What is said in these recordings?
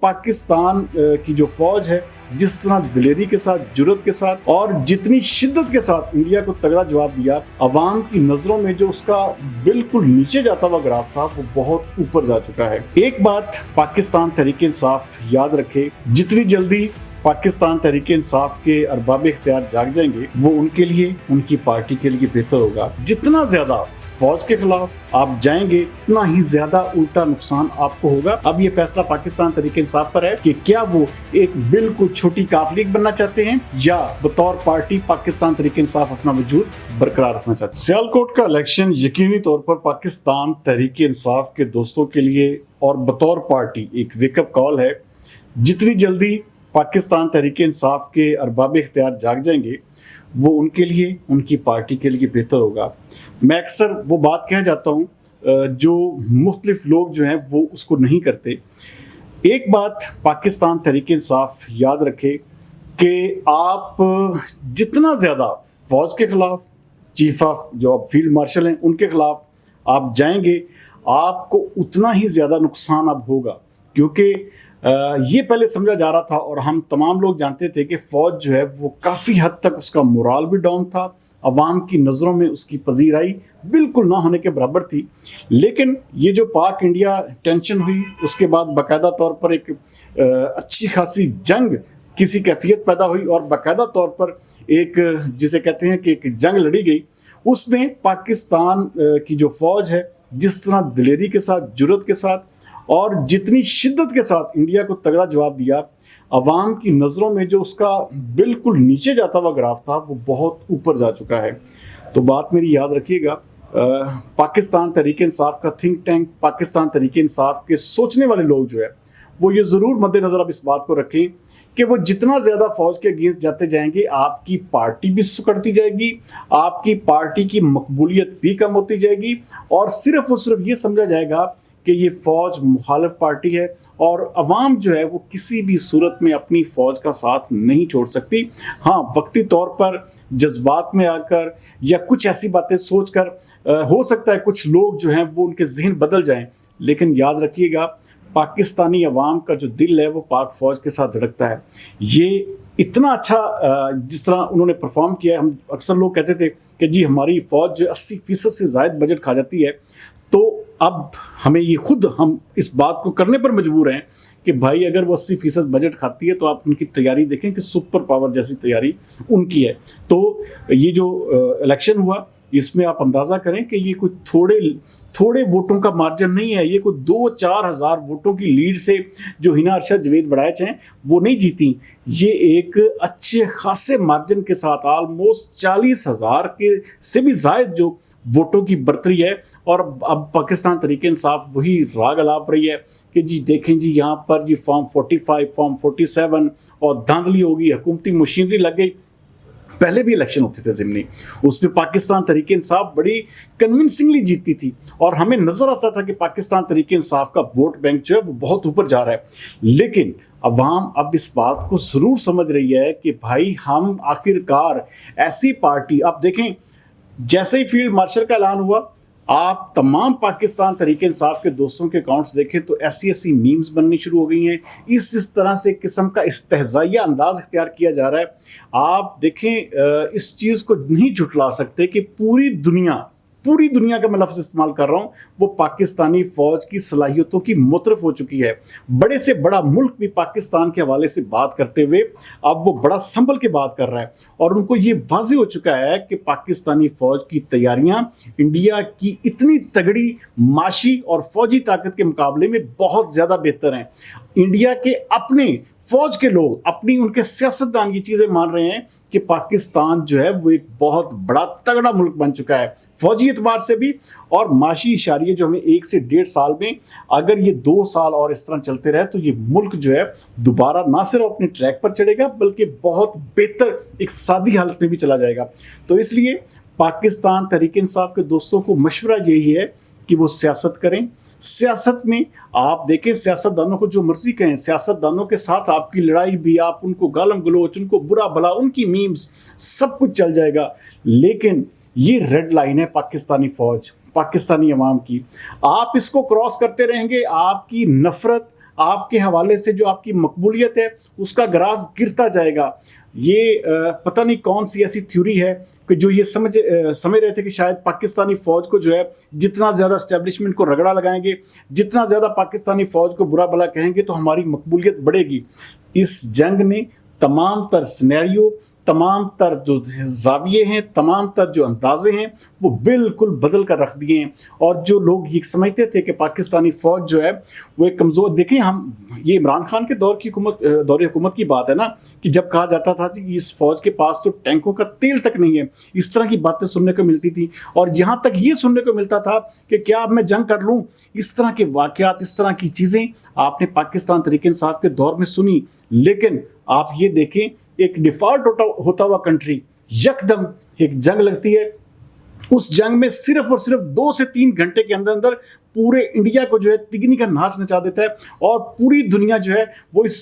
पाकिस्तान की जो फौज है जिस तरह दिलेरी के साथ, जुर्रत के साथ और जितनी शिद्दत के साथ इंडिया को तगड़ा जवाब दिया, अवाम की नजरों में जो उसका बिल्कुल नीचे जाता हुआ ग्राफ था वो बहुत ऊपर जा चुका है। एक बात पाकिस्तान तहरीक-ए-इंसाफ याद रखे, जितनी जल्दी पाकिस्तान तहरीक-ए-इंसाफ के अरबाब इख्तियार जाग जाएंगे वो उनके लिए, उनकी पार्टी के लिए बेहतर होगा। जितना ज्यादा फौज के खिलाफ आप जाएंगे उतना ही ज्यादा उल्टा नुकसान आपको होगा। अब ये फैसला पाकिस्तान तहरीक-ए-इंसाफ पर है कि क्या वो एक बिल्कुल छोटी काफिलीग बनना चाहते हैं या बतौर पार्टी पाकिस्तान तहरीक-ए-इंसाफ अपना वजूद बरकरार रखना चाहते हैं। सियालकोट का इलेक्शन यकीनी तौर पर पाकिस्तान तहरीक-ए-इंसाफ के दोस्तों के लिए और बतौर पार्टी एक वेकअप कॉल है। जितनी जल्दी पाकिस्तान तहरीक-ए-इंसाफ के अरबाब इख्तियार जाग जाएंगे वो उनके लिए, उनकी पार्टी के लिए बेहतर होगा। मैं अक्सर वो बात कह जाता हूँ जो मुख्तलिफ लोग जो हैं वो उसको नहीं करते। एक बात पाकिस्तान तहरीक-ए-इंसाफ याद रखे कि आप जितना ज़्यादा फ़ौज के ख़िलाफ़, चीफ ऑफ जो फील्ड मार्शल हैं उनके ख़िलाफ़ आप जाएंगे, आपको उतना ही ज़्यादा नुकसान अब होगा। क्योंकि ये पहले समझा जा रहा था और हम तमाम लोग जानते थे कि फ़ौज जो है वो काफ़ी हद तक उसका मोराल भी डाउन था, अवाम की नज़रों में उसकी पजीराई बिल्कुल ना होने के बराबर थी। लेकिन ये जो पाक इंडिया टेंशन हुई उसके बाद बाकायदा तौर पर एक अच्छी खासी जंग किसी कैफियत पैदा हुई और बाकायदा तौर पर एक जिसे कहते हैं कि एक जंग लड़ी गई। उसमें पाकिस्तान की जो फ़ौज है जिस तरह दिलेरी के साथ, जुर्रत के साथ और जितनी शिद्दत के साथ इंडिया को तगड़ा जवाब दिया, अवाम की नज़रों में जो उसका बिल्कुल नीचे जाता हुआ ग्राफ था वो बहुत ऊपर जा चुका है। तो बात मेरी याद रखिएगा, पाकिस्तान तहरीक-ए-इंसाफ का थिंक टैंक, पाकिस्तान तहरीक-ए-इंसाफ के सोचने वाले लोग जो है वो ये ज़रूर मद्देनज़र अब इस बात को रखें कि वो जितना ज़्यादा फ़ौज के अगेंस्ट जाते जाएंगे आपकी पार्टी भी सुकड़ती जाएगी, आपकी पार्टी की मकबूलियत भी कम होती जाएगी और सिर्फ ये समझा जाएगा कि ये फ़ौज मुखालिफ पार्टी है और अवाम जो है वो किसी भी सूरत में अपनी फ़ौज का साथ नहीं छोड़ सकती। हाँ, वक्ती तौर पर जज्बात में आकर या कुछ ऐसी बातें सोचकर हो सकता है कुछ लोग जो हैं वो उनके जहन बदल जाएं, लेकिन याद रखिएगा पाकिस्तानी अवाम का जो दिल है वो पाक फ़ौज के साथ धड़कता है। ये इतना अच्छा जिस तरह उन्होंने परफॉर्म किया, हम अक्सर लोग कहते थे कि जी हमारी फ़ौज 80% से ज़ायद बजट खा जाती है, तो अब हमें ये खुद हम इस बात को करने पर मजबूर हैं कि भाई अगर वो 80% बजट खाती है तो आप उनकी तैयारी देखें कि सुपर पावर जैसी तैयारी उनकी है। तो ये जो इलेक्शन हुआ इसमें आप अंदाज़ा करें कि ये कोई थोड़े वोटों का मार्जिन नहीं है। ये कोई 2-4 हज़ार वोटों की लीड से जो हिना अरशद जवेद वड़ैच हैं वो नहीं जीती। ये एक अच्छे खासे मार्जिन के साथ ऑलमोस्ट 40,000 के से भी ज़ायद जो वोटों की बढ़तरी है। और अब पाकिस्तान तहरीक-ए-इंसाफ वही राग अलाप रही है कि जी देखें जी यहाँ पर जी फॉर्म 45, फॉर्म 47 और धांधली होगी, हुकूमती मशीनरी लग गई। पहले भी इलेक्शन होते थे ज़िमनी, उसमें पाकिस्तान तहरीक-ए-इंसाफ बड़ी कन्विंसिंगली जीतती थी और हमें नज़र आता था कि पाकिस्तान तहरीक-ए-इंसाफ का वोट बैंक जो है वो बहुत ऊपर जा रहा है। लेकिन अवाम अब इस बात को ज़रूर समझ रही है कि भाई हम आखिरकार ऐसी पार्टी, आप देखें जैसे ही फील्ड मार्शल का ऐलान हुआ आप तमाम पाकिस्तान तहरीक-ए-इंसाफ के दोस्तों के अकाउंट्स देखें तो ऐसी मीम्स बननी शुरू हो गई हैं। इस तरह से किस्म का इस्तेहज़ाइया अंदाज इख्तियार किया जा रहा है। आप देखें इस चीज़ को नहीं झुठला सकते कि पूरी दुनिया का मैं लफ्ज़ इस्तेमाल कर रहा हूँ वो पाकिस्तानी फ़ौज की सलाहियतों की मुतरफ हो चुकी है। बड़े से बड़ा मुल्क भी पाकिस्तान के हवाले से बात करते हुए अब वो बड़ा संभल के बात कर रहा है और उनको ये वाज़ेह हो चुका है कि पाकिस्तानी फ़ौज की तैयारियां इंडिया की इतनी तगड़ी माशी और फ़ौजी ताकत के मुकाबले में बहुत ज़्यादा बेहतर हैं। इंडिया के अपने फ़ौज के लोग, अपनी उनके सियासतदान ये चीज़ें मान रहे हैं कि पाकिस्तान जो है वो एक बहुत बड़ा तगड़ा मुल्क बन चुका है फौजी एतबार से भी और माशी इशारे जो हमें 1 से 1.5 साल में, अगर ये 2 साल और इस तरह चलते रहे तो ये मुल्क जो है दोबारा ना सिर्फ अपने ट्रैक पर चढ़ेगा बल्कि बहुत बेहतर इक़्तिसादी हालत में भी चला जाएगा। तो इसलिए पाकिस्तान तहरीक-ए-इंसाफ के दोस्तों को मशवरा यही है कि वो सियासत करें। सियासत में आप देखें सियासतदानों को जो मर्जी कहें, सियासतदानों के साथ आपकी लड़ाई भी, आप उनको गालम गलोच, उनको बुरा भला, उनकी मीम्स सब कुछ चल जाएगा। लेकिन ये रेड लाइन है पाकिस्तानी फ़ौज, पाकिस्तानी अवाम की। आप इसको क्रॉस करते रहेंगे, आपकी नफरत, आपके हवाले से जो आपकी मकबूलियत है उसका ग्राफ गिरता जाएगा। ये पता नहीं कौन सी ऐसी थ्योरी है कि जो ये समझ रहे थे कि शायद पाकिस्तानी फ़ौज को जो है जितना ज़्यादा एस्टेब्लिशमेंट को रगड़ा लगाएंगे, जितना ज़्यादा पाकिस्तानी फ़ौज को बुरा भला कहेंगे तो हमारी मकबूलियत बढ़ेगी। इस जंग ने तमाम तर सिनेरियो, तमाम तर जो जाविये हैं, तमाम तर जो अंदाजे हैं वो बिल्कुल बदल कर रख दिए हैं। और जो लोग ये समझते थे कि पाकिस्तानी फ़ौज जो है वो एक कमज़ोर, देखें हम ये इमरान खान के दौर हुकूमत की बात है ना, कि जब कहा जाता था कि इस फ़ौज के पास तो टैंकों का तेल तक नहीं है, इस तरह की बातें सुनने को मिलती थी। और यहाँ तक ये सुनने को मिलता था कि क्या अब मैं जंग कर लूँ, इस तरह के वाक़यात, इस तरह की चीज़ें आपने पाकिस्तान तहरीक इंसाफ के दौर में सुनी। लेकिन आप ये देखें, एक डिफ़ॉल्ट होता हुआ कंट्री यकदम एक जंग लगती है, उस जंग में सिर्फ और सिर्फ 2 से 3 घंटे के अंदर अंदर पूरे इंडिया को जो है तिगनी का नाच नचा देता है और पूरी दुनिया जो है वो इस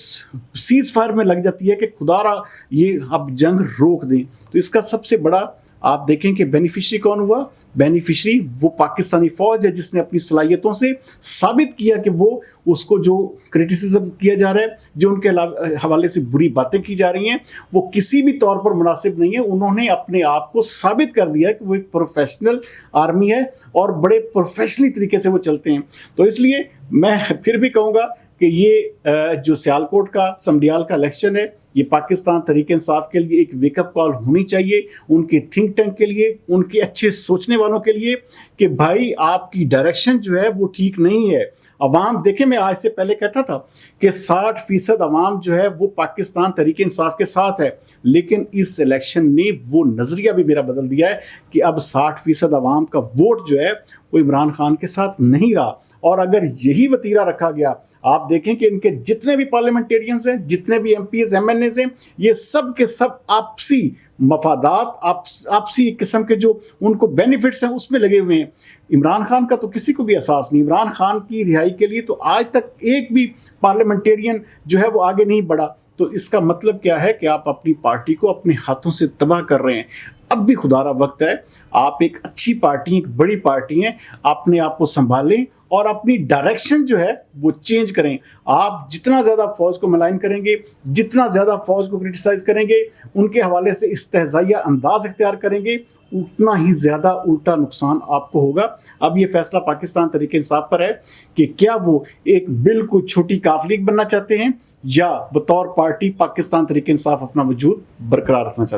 सीज फायर में लग जाती है कि खुदारा ये अब जंग रोक दें। तो इसका सबसे बड़ा आप देखें कि बेनिफिशरी कौन हुआ? बेनिफिशरी वो पाकिस्तानी फ़ौज है जिसने अपनी सलाहियतों से साबित किया कि वो उसको जो क्रिटिसिज्म किया जा रहा है, जो उनके हवाले से बुरी बातें की जा रही हैं, वो किसी भी तौर पर मुनासिब नहीं है। उन्होंने अपने आप को साबित कर दिया कि वो एक प्रोफेशनल आर्मी है और बड़े प्रोफेशनली तरीके से वो चलते हैं। तो इसलिए मैं फिर भी कहूँगा कि ये जो सियालकोट का समडियाल का इलेक्शन है, ये पाकिस्तान तहरीक इंसाफ के लिए एक वेकअप कॉल होनी चाहिए, उनके थिंक टैंक के लिए, उनके अच्छे सोचने वालों के लिए, कि भाई आपकी डायरेक्शन जो है वो ठीक नहीं है। अवाम, देखें मैं आज से पहले कहता था कि 60% अवाम जो है वो पाकिस्तान तहरीक इंसाफ के साथ है, लेकिन इस इलेक्शन ने वो नज़रिया भी मेरा बदल दिया है कि अब 60% अवाम का वोट जो है वो इमरान खान के साथ नहीं रहा। और अगर यही वतीरा रखा गया, आप देखें कि इनके जितने भी पार्लियामेंटेरियंस हैं, जितने भी एमपीज एमएनएज हैं, ये सब के सब आपसी मफादात, आपसी एक किस्म के जो उनको बेनिफिट्स हैं उसमें लगे हुए हैं। इमरान खान का तो किसी को भी एहसास नहीं। इमरान खान की रिहाई के लिए तो आज तक एक भी पार्लियामेंटेरियन जो है वो आगे नहीं बढ़ा। तो इसका मतलब क्या है कि आप अपनी पार्टी को अपने हाथों से तबाह कर रहे हैं। अब भी खुदारा वक्त है, आप एक अच्छी पार्टी, एक बड़ी पार्टी हैं, अपने आप को संभालें और अपनी डायरेक्शन जो है वो चेंज करें। आप जितना ज़्यादा फ़ौज को मलाइन करेंगे, जितना ज़्यादा फ़ौज को क्रिटिसाइज़ करेंगे, उनके हवाले से इस्तेहज़ाइया अंदाज़ इख्तियार करेंगे, उतना ही ज़्यादा उल्टा नुकसान आपको होगा। अब ये फैसला पाकिस्तान तहरीक इंसाफ पर है कि क्या वो एक बिल्कुल छोटी काफ लीग बनना चाहते हैं या बतौर पार्टी पाकिस्तान तहरीक इंसाफ अपना वजूद बरकरार रखना चाहते हैं।